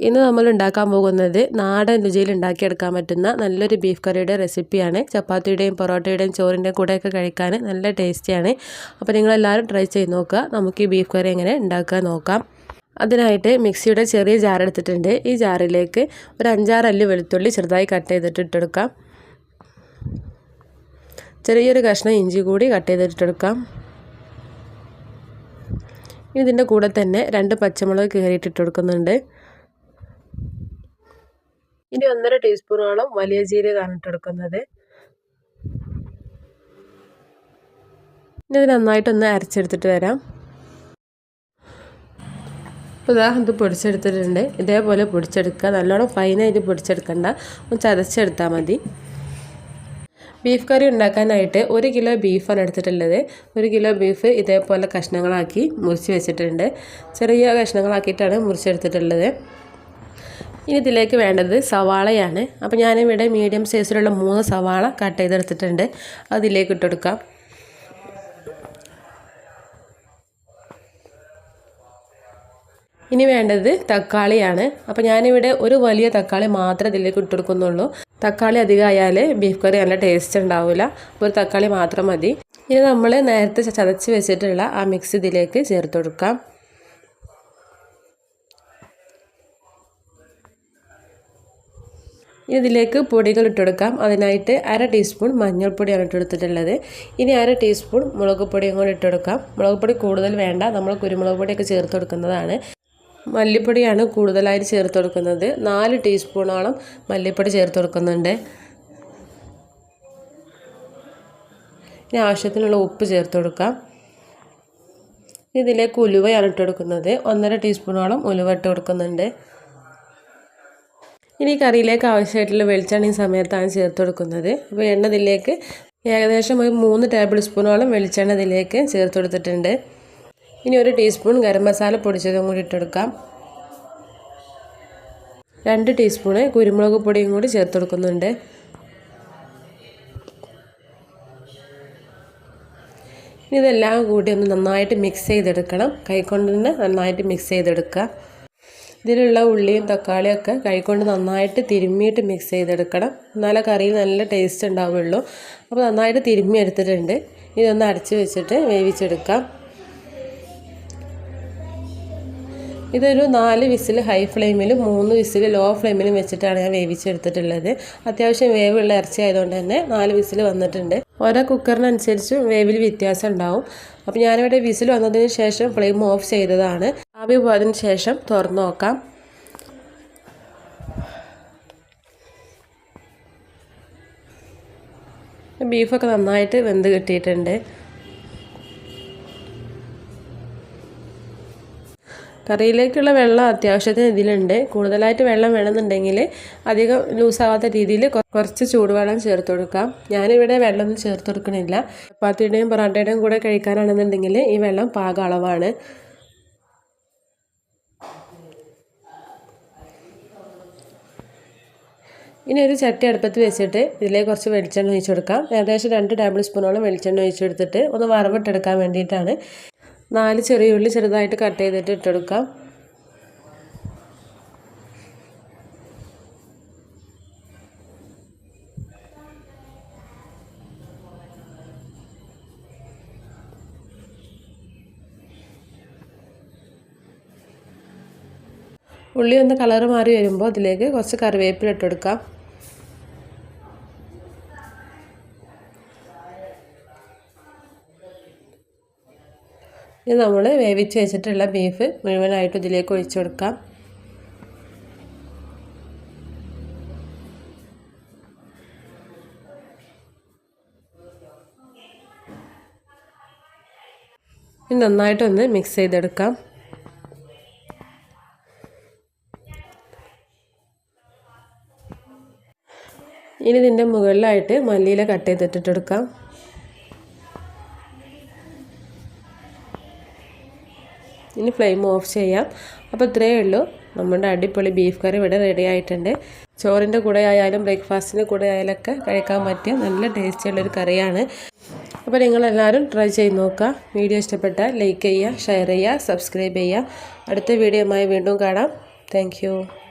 ഇന്ന് നമ്മൾ ഉണ്ടാക്കാൻ പോകുന്നത് നാടൻ രുചിയിൽ ഉണ്ടാക്കിയെടുക്കാൻ പറ്റുന്ന നല്ലൊരു ബീഫ് കറിയുടെ റെസിപ്പിയാണ്. ചപ്പാത്തിയുടെയും പൊറോട്ടയുടെയും ചോറിൻ്റെയും കൂടെയൊക്കെ കഴിക്കാൻ നല്ല ടേസ്റ്റിയാണ്. അപ്പോൾ നിങ്ങളെല്ലാവരും ട്രൈ ചെയ്ത് നോക്കുക. നമുക്ക് ഈ ബീഫ് കറി എങ്ങനെ ഉണ്ടാക്കാൻ നോക്കാം. അതിനായിട്ട് മിക്സിയുടെ ചെറിയ ജാർ എടുത്തിട്ടുണ്ട്. ഈ ജാറിലേക്ക് ഒരു 5-6 അല്ലി വെളുത്തുള്ളി ചെറുതായി കട്ട് ചെയ്തിട്ട് ഇട്ടെടുക്കാം. ചെറിയൊരു കഷ്ണം ഇഞ്ചി കൂടി കട്ട് ചെയ്തിട്ടെടുക്കാം. ഇതിൻ്റെ കൂടെ തന്നെ 2 പച്ചമുളക് കീറിയിട്ടിട്ട് കൊടുക്കുന്നുണ്ട്. ഇനി 1.5 ടീസ്പൂണോളം വലിയ ജീരകമാണ് ഇട്ടെടുക്കുന്നത്. ഇനി ഇത് നന്നായിട്ടൊന്ന് അരച്ചെടുത്തിട്ട് വരാം. അപ്പോൾ ഇത് പൊടിച്ചെടുത്തിട്ടുണ്ട്. ഇതേപോലെ പൊടിച്ചെടുക്കുക. നല്ലോണം ഫൈനായിട്ട് പൊടിച്ചെടുക്കണ്ട, ഒന്ന് ചതച്ചെടുത്താൽ മതി. ബീഫ് കറി ഉണ്ടാക്കാനായിട്ട് 1 കിലോ ബീഫാണ് എടുത്തിട്ടുള്ളത്. 1 കിലോ ബീഫ് ഇതേപോലെ കഷ്ണങ്ങളാക്കി മുറിച്ച് വെച്ചിട്ടുണ്ട്. ചെറിയ കഷ്ണങ്ങളാക്കിയിട്ടാണ് മുറിച്ചെടുത്തിട്ടുള്ളത്. ഇനി ഇതിലേക്ക് വേണ്ടത് സവാളയാണ്. അപ്പോൾ ഞാനിവിടെ മീഡിയം സൈസിലുള്ള 3 സവാള കട്ട് ചെയ്തെടുത്തിട്ടുണ്ട്. അതിലേക്ക് ഇട്ടെടുക്കാം. ഇനി വേണ്ടത് തക്കാളിയാണ്. അപ്പോൾ ഞാനിവിടെ ഒരു വലിയ തക്കാളി മാത്രമേ ഇതിലേക്ക് ഇട്ടെടുക്കുന്നുള്ളൂ. തക്കാളി അധികമായാൽ ബീഫ് കറി നല്ല ടേസ്റ്റ് ഉണ്ടാവില്ല. ഒരു തക്കാളി മാത്രം മതി. ഇനി നമ്മൾ നേരത്തെ ചതച്ച് വെച്ചിട്ടുള്ള ആ മിക്സ് ഇതിലേക്ക് ചേർത്ത് കൊടുക്കാം. ഇനി ഇതിലേക്ക് പൊടികൾ ഇട്ടെടുക്കാം. അതിനായിട്ട് 1/2 ടീസ്പൂൺ മഞ്ഞൾപ്പൊടിയാണ് ഇട്ടെടുത്തിട്ടുള്ളത്. ഇനി 1/2 ടീസ്പൂൺ മുളക് പൊടിയും കൂടി ഇട്ടെടുക്കാം. മുളക് പൊടി കൂടുതൽ വേണ്ട, നമ്മൾ കുരുമുളക് പൊടിയൊക്കെ ചേർത്ത് കൊടുക്കുന്നതാണ്. മല്ലിപ്പൊടിയാണ് കൂടുതലായിട്ട് ചേർത്ത് കൊടുക്കുന്നത്. 4 ടീസ്പൂണോളം മല്ലിപ്പൊടി ചേർത്ത് കൊടുക്കുന്നുണ്ട്. ഇനി ആവശ്യത്തിനുള്ള ഉപ്പ് ചേർത്ത് കൊടുക്കാം. ഇതിലേക്ക് ഉലുവയാണ് ഇട്ട് കൊടുക്കുന്നത്. 1.5 ടീസ്പൂണോളം ഉലുവ ഇട്ട് കൊടുക്കുന്നുണ്ട്. ഇനി കറിയിലേക്ക് ആവശ്യമായിട്ടുള്ള വെളിച്ചെണ്ണ ഈ സമയത്താണ് ചേർത്ത് കൊടുക്കുന്നത്. അപ്പോൾ എണ്ണ ഇതിലേക്ക് ഏകദേശം ഒരു 3 ടേബിൾ സ്പൂണോളം വെളിച്ചെണ്ണ ഇതിലേക്ക് ചേർത്ത് കൊടുത്തിട്ടുണ്ട്. ഇനി 1 ടീസ്പൂൺ ഗരം മസാല പൊടിച്ചതും കൂടി ഇട്ടെടുക്കാം. 2 ടീസ്പൂണ് കുരുമുളക് പൊടിയും കൂടി ചേർത്ത് കൊടുക്കുന്നുണ്ട്. ഇനി ഇതെല്ലാം കൂടി ഒന്ന് നന്നായിട്ട് മിക്സ് ചെയ്തെടുക്കണം. കൈകൊണ്ട് തന്നെ നന്നായിട്ട് മിക്സ് ചെയ്തെടുക്കുക. ഇതിലുള്ള ഉള്ളിയും തക്കാളിയൊക്കെ കൈകൊണ്ട് നന്നായിട്ട് തിരുമ്മിയിട്ട് മിക്സ് ചെയ്തെടുക്കണം. എന്നാലേ കറിയിൽ നല്ല ടേസ്റ്റ് ഉണ്ടാവുള്ളൂ. അപ്പോൾ നന്നായിട്ട് തിരുമ്മി എടുത്തിട്ടുണ്ട്. ഇതൊന്ന് അടച്ച് വെച്ചിട്ട് വേവിച്ചെടുക്കാം. ഇതൊരു 4 വിസിൽ ഹൈ ഫ്ലെയിമിലും 3 വിസിൽ ലോ ഫ്ലെയിമിലും വെച്ചിട്ടാണ് ഞാൻ വേവിച്ചെടുത്തിട്ടുള്ളത്. അത്യാവശ്യം വേവുള്ള ഇറച്ചി ആയതുകൊണ്ട് തന്നെ 4 വിസിൽ വന്നിട്ടുണ്ട്. ഓരോ കുക്കറിനനുസരിച്ച് വേവിൽ വ്യത്യാസം ഉണ്ടാവും. അപ്പോൾ ഞാനിവിടെ വിസിൽ വന്നതിന് ശേഷം ഫ്ലെയിം ഓഫ് ചെയ്തതാണ്. ആവി പോയതിന് ശേഷം തുറന്ന് നോക്കാം. ബീഫൊക്കെ നന്നായിട്ട് വെന്ത് കിട്ടിയിട്ടുണ്ട്. കറിയിലേക്കുള്ള വെള്ളം അത്യാവശ്യത്തിന് ഇതിലുണ്ട്. കൂടുതലായിട്ട് വെള്ളം വേണമെന്നുണ്ടെങ്കിൽ അധികം ലൂസാവാത്ത രീതിയിൽ കുറച്ച് ചൂടുവെള്ളം ചേർത്ത് കൊടുക്കാം. ഞാനിവിടെ വെള്ളമൊന്നും ചേർത്ത് കൊടുക്കണില്ല. ചപ്പാത്തിയുടെയും പൊറോട്ടയുടെയും കൂടെ കഴിക്കാനാണെന്നുണ്ടെങ്കിൽ ഈ വെള്ളം പാക അളവാണ്. ഇനി ഒരു ചട്ടി അടുപ്പത്ത് വെച്ചിട്ട് ഇതിലേക്ക് കുറച്ച് വെളിച്ചെണ്ണ ഒഴിച്ച് കൊടുക്കാം. ഏകദേശം 2 ടേബിൾ സ്പൂണോളം വെളിച്ചെണ്ണ ഒഴിച്ചെടുത്തിട്ട് ഒന്ന് വറവിട്ടെടുക്കാൻ വേണ്ടിയിട്ടാണ്. 4 ചെറിയ ഉള്ളി ചെറുതായിട്ട് കട്ട് ചെയ്തിട്ട് ഇട്ടെടുക്കാം. ഉള്ളി ഒന്ന് കളർ മാറി വരുമ്പോൾ അതിലേക്ക് കുറച്ച് കറിവേപ്പില ഇട്ടെടുക്കാം. ഇനി നമ്മൾ വേവിച്ച് വെച്ചിട്ടുള്ള ബീഫ് മുഴുവനായിട്ട് ഇതിലേക്ക് ഒഴിച്ചു കൊടുക്കാം. ഇനി നന്നായിട്ടൊന്ന് മിക്സ് ചെയ്തെടുക്കാം. ഇനി ഇതിൻ്റെ മുകളിലായിട്ട് മല്ലിയില കട്ട് ചെയ്തിട്ടെടുക്കാം. ഇനി ഫ്ലെയിം ഓഫ് ചെയ്യാം. അപ്പോൾ ഇത്രയേ ഉള്ളൂ. നമ്മുടെ അടിപൊളി ബീഫ് കറി ഇവിടെ റെഡി ആയിട്ടുണ്ട്. ചോറിൻ്റെ കൂടെ ആയാലും ബ്രേക്ക്ഫാസ്റ്റിൻ്റെ കൂടെ ആയാലൊക്കെ കഴിക്കാൻ പറ്റിയ നല്ല ടേസ്റ്റിയുള്ളൊരു കറിയാണ്. അപ്പോൾ നിങ്ങളെല്ലാവരും ട്രൈ ചെയ്ത് നോക്കുക. വീഡിയോ ഇഷ്ടപ്പെട്ടാൽ ലൈക്ക് ചെയ്യുക, ഷെയർ ചെയ്യുക, സബ്സ്ക്രൈബ് ചെയ്യുക. അടുത്ത വീഡിയോയുമായി വീണ്ടും കാണാം. താങ്ക്